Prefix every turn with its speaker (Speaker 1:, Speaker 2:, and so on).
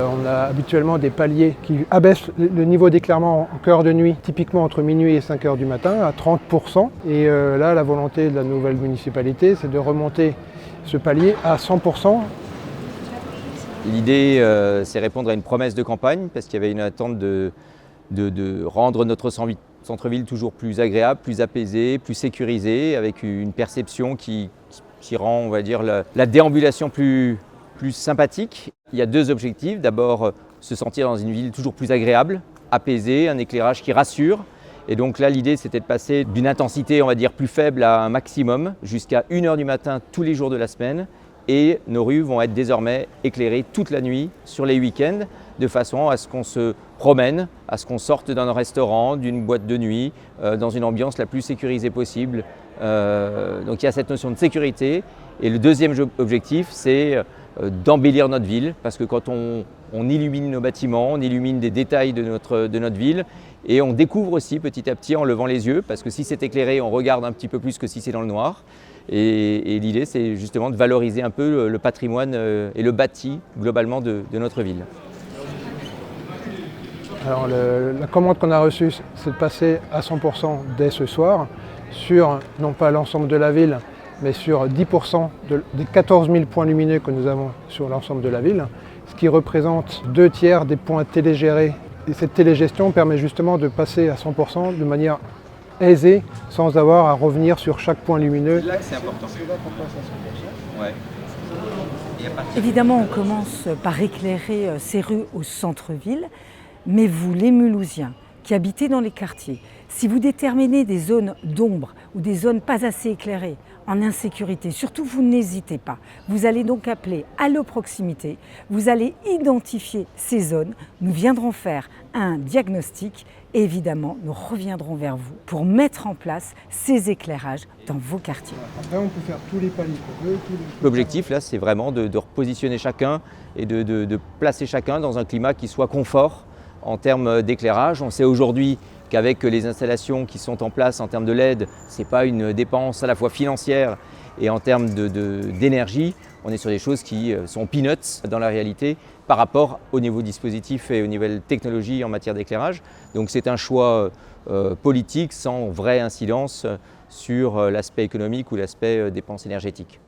Speaker 1: On a habituellement des paliers qui abaissent le niveau d'éclairement en cœur de nuit, typiquement entre minuit et 5 heures du matin, à 30%. Et là, la volonté de la nouvelle municipalité, c'est de remonter ce palier à 100%.
Speaker 2: L'idée, c'est répondre à une promesse de campagne, parce qu'il y avait une attente de rendre notre centre-ville toujours plus agréable, plus apaisé, plus sécurisé, avec une perception qui rend, on va dire, la déambulation plus sympathique. Il y a deux objectifs. D'abord, se sentir dans une ville toujours plus agréable, apaisée, un éclairage qui rassure. Et donc là, l'idée, c'était de passer d'une intensité, on va dire, plus faible à un maximum, jusqu'à 1 h du matin tous les jours de la semaine. Et nos rues vont être désormais éclairées toute la nuit sur les week-ends, de façon à ce qu'on se promène, à ce qu'on sorte d'un restaurant, d'une boîte de nuit, dans une ambiance la plus sécurisée possible. Donc il y a cette notion de sécurité. Et le deuxième objectif, c'est d'embellir notre ville, parce que quand on illumine nos bâtiments, on illumine des détails de notre ville, et on découvre aussi petit à petit en levant les yeux, parce que si c'est éclairé, on regarde un petit peu plus que si c'est dans le noir. Et l'idée, c'est justement de valoriser un peu le patrimoine et le bâti globalement de notre ville.
Speaker 1: Alors la commande qu'on a reçue, c'est de passer à 100% dès ce soir, sur non pas l'ensemble de la ville, mais sur 10% des 14 000 points lumineux que nous avons sur l'ensemble de la ville, ce qui représente 2/3 des points télégérés. Et cette télégestion permet justement de passer à 100% de manière aisée, sans avoir à revenir sur chaque point lumineux.
Speaker 2: C'est là que c'est important. C'est là qu'on passe à 100%. Ouais.
Speaker 3: Évidemment, on commence par éclairer ces rues au centre-ville, mais vous, les Mulhousiens, qui habitez dans les quartiers, si vous déterminez des zones d'ombre ou des zones pas assez éclairées, en insécurité, surtout vous n'hésitez pas. Vous allez donc appeler Allo Proximité, vous allez identifier ces zones, nous viendrons faire un diagnostic et évidemment nous reviendrons vers vous pour mettre en place ces éclairages dans vos quartiers.
Speaker 1: Après on peut faire tous les paliers qu'on veut.
Speaker 2: L'objectif là, c'est vraiment de repositionner chacun et de placer chacun dans un climat qui soit confort en termes d'éclairage. On sait aujourd'hui qu'avec les installations qui sont en place en termes de LED, ce n'est pas une dépense à la fois financière et en termes d'énergie. On est sur des choses qui sont peanuts dans la réalité par rapport au niveau dispositif et au niveau technologie en matière d'éclairage. Donc c'est un choix politique sans vraie incidence sur l'aspect économique ou l'aspect dépenses énergétiques.